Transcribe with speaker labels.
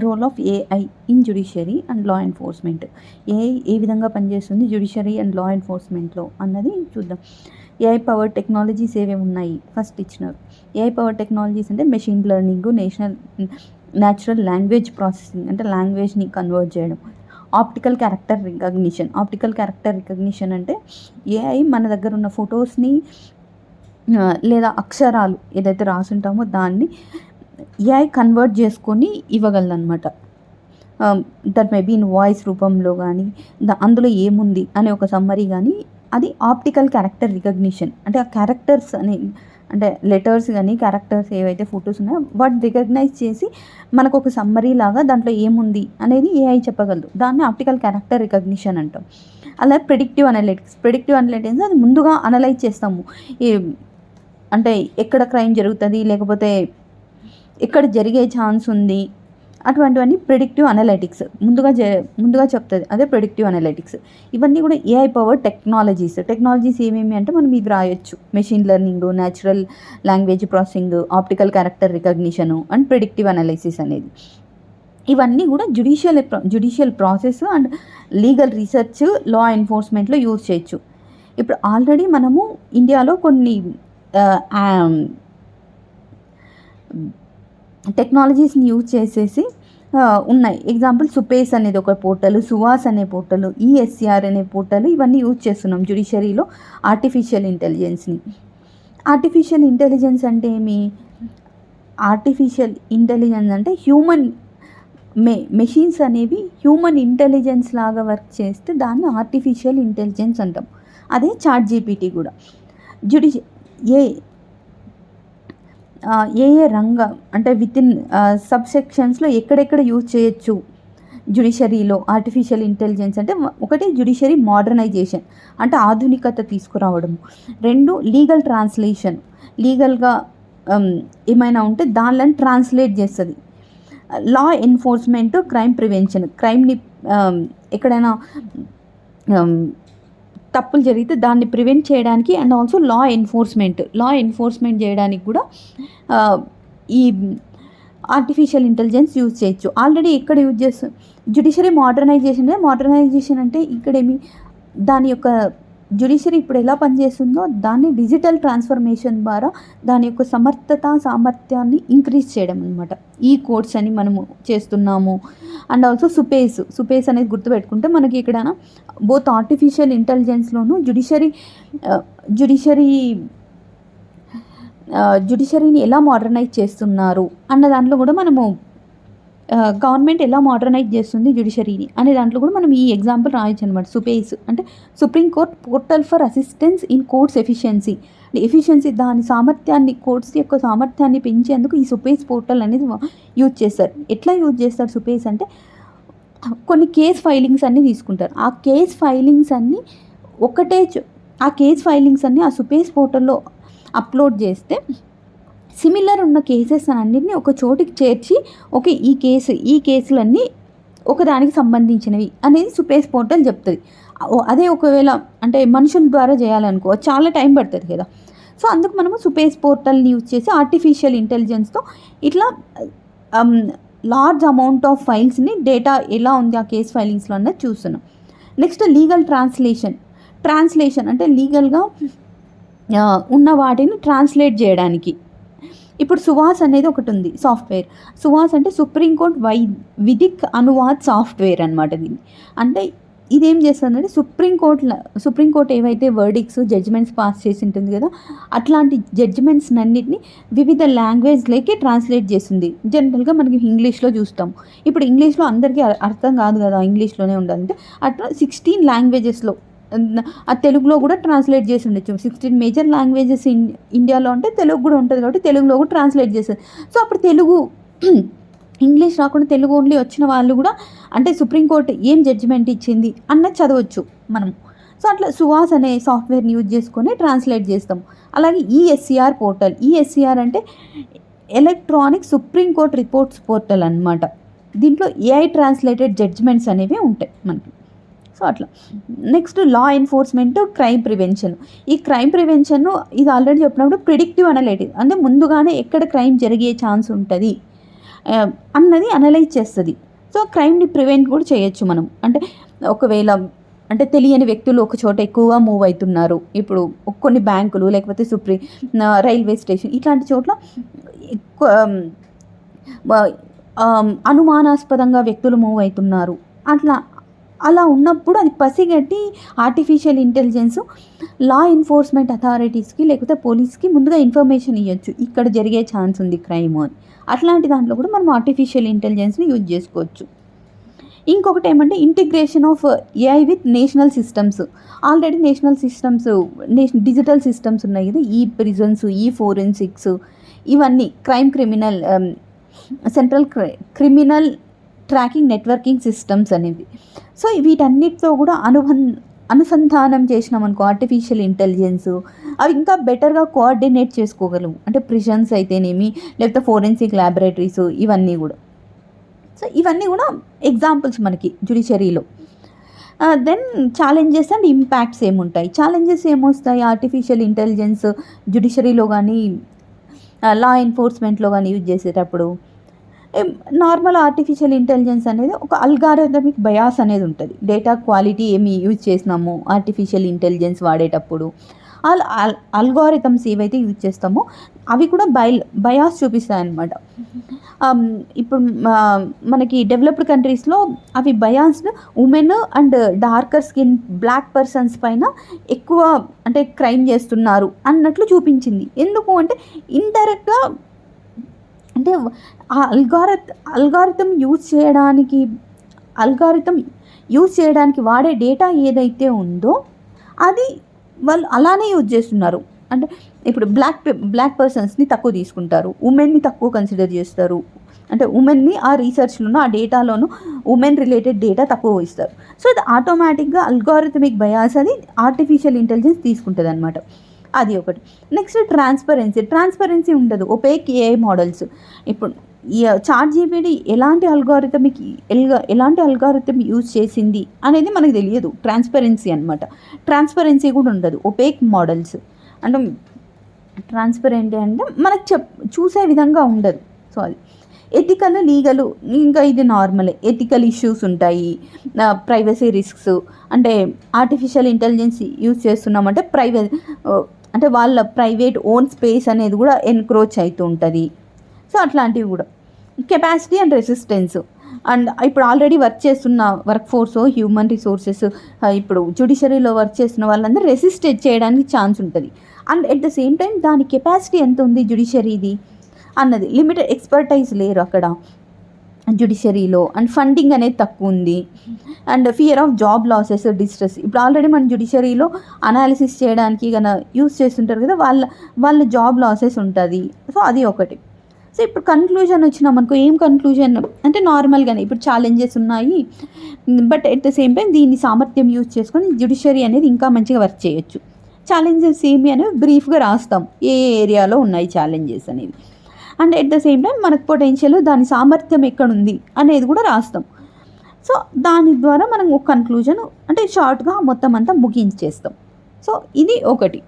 Speaker 1: Role of AI in judiciary and law enforcement. AI ఏ విధంగా పనిచేస్తుంది జ్యుడిషియరీ అండ్ లా ఎన్ఫోర్స్మెంట్లో అన్నది చూద్దాం. ఏఐ పవర్ టెక్నాలజీస్ ఏవేవి ఉన్నాయి ఫస్ట్ ఇచ్చినారు. ఏఐ పవర్ టెక్నాలజీస్ అంటే machine learning, natural language processing అంటే లాంగ్వేజ్ని కన్వర్ట్ చేయడం, ఆప్టికల్ క్యారెక్టర్ రికగ్నిషన్ అంటే ఏఐ మన దగ్గర ఉన్న ఫొటోస్ని లేదా అక్షరాలు ఏదైతే రాసుంటామో దాన్ని ఏఐ కన్వర్ట్ చేసుకొని ఇవ్వగలదన్నమాట. That may be in voice రూపంలో కానీ అందులో ఏముంది అనే ఒక సమ్మరీ కానీ, అది ఆప్టికల్ క్యారెక్టర్ రికగ్నిషన్. అంటే ఆ క్యారెక్టర్స్ అంటే లెటర్స్ కానీ క్యారెక్టర్స్ ఏవైతే ఫొటోస్ ఉన్నాయో వాటిని రికగ్నైజ్ చేసి మనకు ఒక సమ్మరీ లాగా దాంట్లో ఏముంది అనేది ఏఐ చెప్పగలదు. దాన్ని ఆప్టికల్ క్యారెక్టర్ రికగ్నిషన్ అంటాం. అలా ప్రెడిక్టివ్ అనలిటిక్స్ అది ముందుగా అనలైజ్ చేస్తాము. అంటే ఎక్కడ క్రైమ్ జరుగుతుంది, లేకపోతే ఎక్కడ జరిగే ఛాన్స్ ఉంది, అటువంటివన్నీ ప్రెడిక్టివ్ అనలిటిక్స్ ముందుగా చెప్తుంది. అదే ప్రెడిక్టివ్ అనలిటిక్స్. ఇవన్నీ కూడా ఏఐ పవర్ టెక్నాలజీస్ ఏమేమి అంటే మనం ఇది రాయొచ్చు. Machine learning, natural language processing, optical character recognition and predictive analysis అనేది. ఇవన్నీ కూడా judicial process and legal research, law ఎన్ఫోర్స్మెంట్లో యూజ్ చేయొచ్చు. ఇప్పుడు ఆల్రెడీ మనము ఇండియాలో కొన్ని టెక్నాలజీస్ని యూజ్ చేసేసి ఉన్నాయి. ఎగ్జాంపుల్ సుపేస్ అనేది ఒక పోర్టల్, సువాస్ అనే పోర్టల్, ఈఎస్సిఆర్ అనే పోర్టల్, ఇవన్నీ యూజ్ చేస్తున్నాం జ్యుడిషియరీలో ఆర్టిఫిషియల్ ఇంటెలిజెన్స్ని. ఆర్టిఫిషియల్ ఇంటెలిజెన్స్ అంటే ఏమి? ఆర్టిఫిషియల్ ఇంటెలిజెన్స్ అంటే మెషిన్స్ అనేవి హ్యూమన్ ఇంటెలిజెన్స్ లాగా వర్క్ చేస్తే దాన్ని ఆర్టిఫిషియల్ ఇంటెలిజెన్స్ అంటాం. అదే చాట్ జీపీటీ కూడా. ఏ రంగం అంటే వితిన్ సబ్సెక్షన్స్లో ఎక్కడెక్కడ యూజ్ చేయొచ్చు జ్యుడిషియరీలో ఆర్టిఫిషియల్ ఇంటెలిజెన్స్ అంటే, ఒకటి జ్యుడిషియరీ మోడర్నైజేషన్ అంటే ఆధునికత తీసుకురావడము. 2 లీగల్ ట్రాన్స్లేషన్, లీగల్గా ఏమైనా ఉంటే దానిని ట్రాన్స్లేట్ చేస్తుంది. లా ఎన్ఫోర్స్మెంట్, క్రైమ్ ప్రివెన్షన్, క్రైమ్ని ఎక్కడైనా తప్పులు జరిగితే దాన్ని ప్రివెంట్ చేయడానికి, అండ్ ఆల్సో లా ఎన్ఫోర్స్మెంట్ చేయడానికి కూడా ఈ ఆర్టిఫిషియల్ ఇంటెలిజెన్స్ యూజ్ చేయొచ్చు. ఆల్రెడీ ఎక్కడ యూజ్ చేస్తాం? జ్యుడిషియరీ మోడర్నైజేషన్ అంటే ఇక్కడేమి దాని యొక్క జ్యుడిషియరీ ఇప్పుడు ఎలా పనిచేస్తుందో దాన్ని డిజిటల్ ట్రాన్స్ఫర్మేషన్ ద్వారా దాని యొక్క సామర్థ్యాన్ని ఇంక్రీజ్ చేయడం అనమాట. ఈ కోడ్స్ అని మనము చేస్తున్నాము. అండ్ ఆల్సో సుపేస్ అనేది గుర్తుపెట్టుకుంటే మనకి ఇక్కడ బోత్ ఆర్టిఫిషియల్ ఇంటెలిజెన్స్లోను జ్యుడిషియరీని ఎలా మోడర్నైజ్ చేస్తున్నారు అన్న దాంట్లో కూడా మనము గవర్నమెంట్ ఎలా మోడర్నైజ్ చేస్తుంది జ్యుడిషియరీని అనే దాంట్లో కూడా మనం ఈ ఎగ్జాంపుల్ రాయొచ్చు అనమాట. సుపేస్ అంటే supreme court portal for assistance in courts efficiency దాని సామర్థ్యాన్ని, కోర్ట్స్ యొక్క సామర్థ్యాన్ని పెంచేందుకు ఈ సుపేస్ పోర్టల్ అనేది యూజ్ చేస్తారు. ఎట్లా యూజ్ చేస్తారు సుపేస్ అంటే, కొన్ని కేస్ ఫైలింగ్స్ అన్నీ తీసుకుంటారు. ఆ కేస్ ఫైలింగ్స్ అన్నీ ఆ సుపేస్ పోర్టల్లో అప్లోడ్ చేస్తే సిమిలర్ ఉన్న కేసెస్ అన్నింటినీ ఒక చోటికి చేర్చి, ఓకే ఈ కేసులన్నీ ఒకదానికి సంబంధించినవి అనేది సుపేస్ పోర్టల్ చెప్తుంది. అదే ఒకవేళ అంటే మనుషుల ద్వారా చేయాలనుకో చాలా టైం పడుతుంది కదా. సో అందుకు మనము సుపేస్ పోర్టల్ని యూజ్ చేసి ఆర్టిఫిషియల్ ఇంటెలిజెన్స్తో ఇట్లా లార్జ్ అమౌంట్ ఆఫ్ ఫైల్స్ని, డేటా ఎలా ఉంది ఆ కేస్ ఫైలింగ్స్లో అన్నది చూస్తున్నాం. నెక్స్ట్ లీగల్ ట్రాన్స్లేషన్ అంటే లీగల్గా ఉన్న వాటిని ట్రాన్స్లేట్ చేయడానికి. ఇప్పుడు సువాస్ అనేది ఒకటి ఉంది సాఫ్ట్వేర్. సువాస్ అంటే సుప్రీంకోర్టు విధిక్ అనువాద్ సాఫ్ట్వేర్ అనమాట. దీన్ని అంటే ఇదేం చేస్తుందంటే సుప్రీంకోర్టు ఏవైతే వర్డిక్స్, జడ్జిమెంట్స్ పాస్ చేసి ఉంటుంది కదా, అట్లాంటి జడ్జిమెంట్స్ అన్నిటిని వివిధ లాంగ్వేజ్లోకి ట్రాన్స్లేట్ చేస్తుంది. జనరల్గా మనకి ఇంగ్లీష్లో చూస్తాం. ఇప్పుడు ఇంగ్లీష్లో అందరికీ అర్థం కాదు కదా, ఇంగ్లీష్లోనే ఉండాలంటే అట్లా 16 లాంగ్వేజెస్లో ఆ తెలుగులో కూడా ట్రాన్స్లేట్ చేసి ఉండొచ్చు. 16 మేజర్ లాంగ్వేజెస్ ఇండియాలో అంటే తెలుగు కూడా ఉంటుంది కాబట్టి తెలుగులో కూడా ట్రాన్స్లేట్ చేస్తుంది. సో అప్పుడు ఇంగ్లీష్ రాకుండా తెలుగు ఓన్లీ వచ్చిన వాళ్ళు కూడా అంటే సుప్రీంకోర్టు ఏం జడ్జిమెంట్ ఇచ్చింది అన్నది చదవచ్చు మనం. సో అట్లా సువాస్ అనే సాఫ్ట్వేర్ని యూజ్ చేసుకొని ట్రాన్స్లేట్ చేస్తాం. అలాగే ఈఎస్సిఆర్ అంటే ఎలక్ట్రానిక్ సుప్రీంకోర్టు రిపోర్ట్స్ పోర్టల్ అనమాట. దీంట్లో ఏఐ ట్రాన్స్లేటెడ్ జడ్జిమెంట్స్ అనేవి ఉంటాయి మనకి. సో అట్లా next law enforcement, crime prevention. ఈ క్రైమ్ ప్రివెన్షన్ ఇది ఆల్రెడీ చెప్పినప్పుడు ప్రిడిక్టివ్ అనలిటిక్స్ అంటే ముందుగానే ఎక్కడ క్రైమ్ జరిగే ఛాన్స్ ఉంటుంది అన్నది అనలైజ్ చేస్తుంది. సో క్రైమ్ని ప్రివెంట్ కూడా చేయొచ్చు మనం. అంటే ఒకవేళ అంటే తెలియని వ్యక్తులు ఒక చోట ఎక్కువగా మూవ్ అవుతున్నారు, ఇప్పుడు కొన్ని బ్యాంకులు లేకపోతే రైల్వే స్టేషన్ ఇట్లాంటి చోట్ల ఎక్కువ అనుమానాస్పదంగా వ్యక్తులు మూవ్ అవుతున్నారు, అలా ఉన్నప్పుడు అది పసిగట్టి ఆర్టిఫిషియల్ ఇంటెలిజెన్స్ లా ఎన్ఫోర్స్మెంట్ అథారిటీస్కి లేకపోతే పోలీస్కి ముందుగా ఇన్ఫర్మేషన్ ఇవ్వచ్చు, ఇక్కడ జరిగే ఛాన్స్ ఉంది క్రైమ్ అని. అట్లాంటి దాంట్లో కూడా మనం ఆర్టిఫిషియల్ ఇంటెలిజెన్స్ని యూజ్ చేసుకోవచ్చు. ఇంకొకటి ఏమంటే integration of AI with national systems. Already digital systems ఉన్నాయి కదా, ఈ ప్రిజన్స్, ఈ ఫోరెన్సిక్స్, ఇవన్నీ criminal central criminal tracking networking systems అనేవి. సో వీటన్నిటితో కూడా అనుసంధానం చేసినామనుకో ఆర్టిఫిషియల్ ఇంటెలిజెన్స్, అవి ఇంకా బెటర్గా కోఆర్డినేట్ చేసుకోగలవు. అంటే ప్రిజన్స్ అయితేనేమి లేకపోతే ఫోరెన్సిక్ ల్యాబొరేటరీస్, ఇవన్నీ కూడా. సో ఇవన్నీ కూడా ఎగ్జాంపుల్స్ మనకి జ్యుడిషియరీలో. దెన్ ఛాలెంజెస్ అండ్ ఇంపాక్ట్స్ ఏముంటాయి? ఛాలెంజెస్ ఏమొస్తాయి ఆర్టిఫిషియల్ ఇంటెలిజెన్స్ జ్యుడిషియరీలో కానీ లా ఎన్ఫోర్స్మెంట్లో కానీ యూజ్ చేసేటప్పుడు? నార్మల్ ఆర్టిఫిషియల్ ఇంటెలిజెన్స్ అనేది ఒక అల్గారిథమిక్ బయాస్ అనేది ఉంటుంది. డేటా క్వాలిటీ ఏమి యూజ్ చేసినామో ఆర్టిఫిషియల్ ఇంటెలిజెన్స్ వాడేటప్పుడు, అల్గారిథమ్స్ ఏవైతే యూజ్ చేస్తామో అవి కూడా బయాస్ చూపిస్తాయన్నమాట. ఇప్పుడు మనకి డెవలప్డ్ కంట్రీస్లో అవి biased women and darker skin black persons పైన ఎక్కువ అంటే క్రైమ్ చేస్తున్నారు అన్నట్లు చూపించింది. ఎందుకు అంటే ఇండైరెక్ట్గా అంటే ఆ అల్గారిథం యూజ్ చేయడానికి వాడే డేటా ఏదైతే ఉందో అది వాళ్ళు అలానే యూజ్ చేస్తున్నారు. అంటే ఇప్పుడు బ్లాక్ పర్సన్స్ని తక్కువ తీసుకుంటారు, ఉమెన్ని తక్కువ కన్సిడర్ చేస్తారు. అంటే ఉమెన్ని ఆ రీసెర్చ్లోనూ ఆ డేటాలోనూ ఉమెన్ రిలేటెడ్ డేటా తక్కువ ఇస్తారు. సో అది ఆటోమేటిక్గా అల్గారిథమిక్ బయాస్ అది ఆర్టిఫిషియల్ ఇంటెలిజెన్స్ తీసుకుంటుంది అనమాట. అది ఒకటి. నెక్స్ట్ ట్రాన్స్పరెన్సీ ఉండదు. Opaque AI models. ఇప్పుడు ChatGPT ఎలాంటి అల్గారిథం యూజ్ చేసింది అనేది మనకు తెలియదు. ట్రాన్స్పరెన్సీ అనమాట. ట్రాన్స్పరెన్సీ కూడా ఉండదు. ఒపేక్ మోడల్స్ అంటే ట్రాన్స్పరెంట్ అంటే మనకు చూసే విధంగా ఉండదు. సో అది ఎథికల్, లీగల్, ఇంకా ఇది నార్మలే. ఎథికల్ ఇష్యూస్ ఉంటాయి, ప్రైవసీ రిస్క్స్. అంటే ఆర్టిఫిషియల్ ఇంటెలిజెన్స్ యూజ్ చేస్తున్నామంటే అంటే వాళ్ళ ప్రైవేట్ ఓన్ స్పేస్ అనేది కూడా ఎన్క్రోచ్ అవుతూ ఉంటుంది. సో అట్లాంటివి కూడా. Capacity and resistance. అండ్ ఇప్పుడు ఆల్రెడీ వర్క్ చేస్తున్న వర్క్ ఫోర్స్, హ్యూమన్ రిసోర్సెస్, ఇప్పుడు జ్యుడిషియరీలో వర్క్ చేస్తున్న వాళ్ళందరూ రెసిస్ట్ చేయడానికి ఛాన్స్ ఉంటుంది. And at the same time దాని కెపాసిటీ ఎంత ఉంది జ్యుడిషియరీది అన్నది. లిమిటెడ్ ఎక్స్పర్టైజ్ లేరు అక్కడ జ్యుడిషియరీలో. అండ్ ఫండింగ్ అనేది తక్కువ ఉంది. And fear of job losses, distress. ఇప్పుడు ఆల్రెడీ మన జ్యుడిషియరీలో అనాలిసిస్ చేయడానికి యూస్ చేస్తుంటారు కదా, వాళ్ళ జాబ్ లాసెస్ ఉంటుంది. సో అది ఒకటి. సో ఇప్పుడు కన్క్లూజన్ వచ్చినామనుకో, ఏం కన్క్లూజన్ అంటే నార్మల్గానే ఇప్పుడు ఛాలెంజెస్ ఉన్నాయి, but at the same time దీన్ని సామర్థ్యం యూజ్ చేసుకొని జ్యుడిషియరీ అనేది ఇంకా మంచిగా వర్క్ చేయొచ్చు. ఛాలెంజెస్ ఏమి అనేవి బ్రీఫ్గా రాస్తాం, ఏ ఏరియాలో ఉన్నాయి ఛాలెంజెస్ అనేవి. And at the same time మనకు పొటెన్షియల్, దాని సామర్థ్యం ఎక్కడుంది అనేది కూడా రాస్తాం. సో దాని ద్వారా మనం ఒక కన్క్లూజన్ అంటే షార్ట్గా మొత్తం అంతా ముగించేస్తాం. సో ఇది ఒకటి.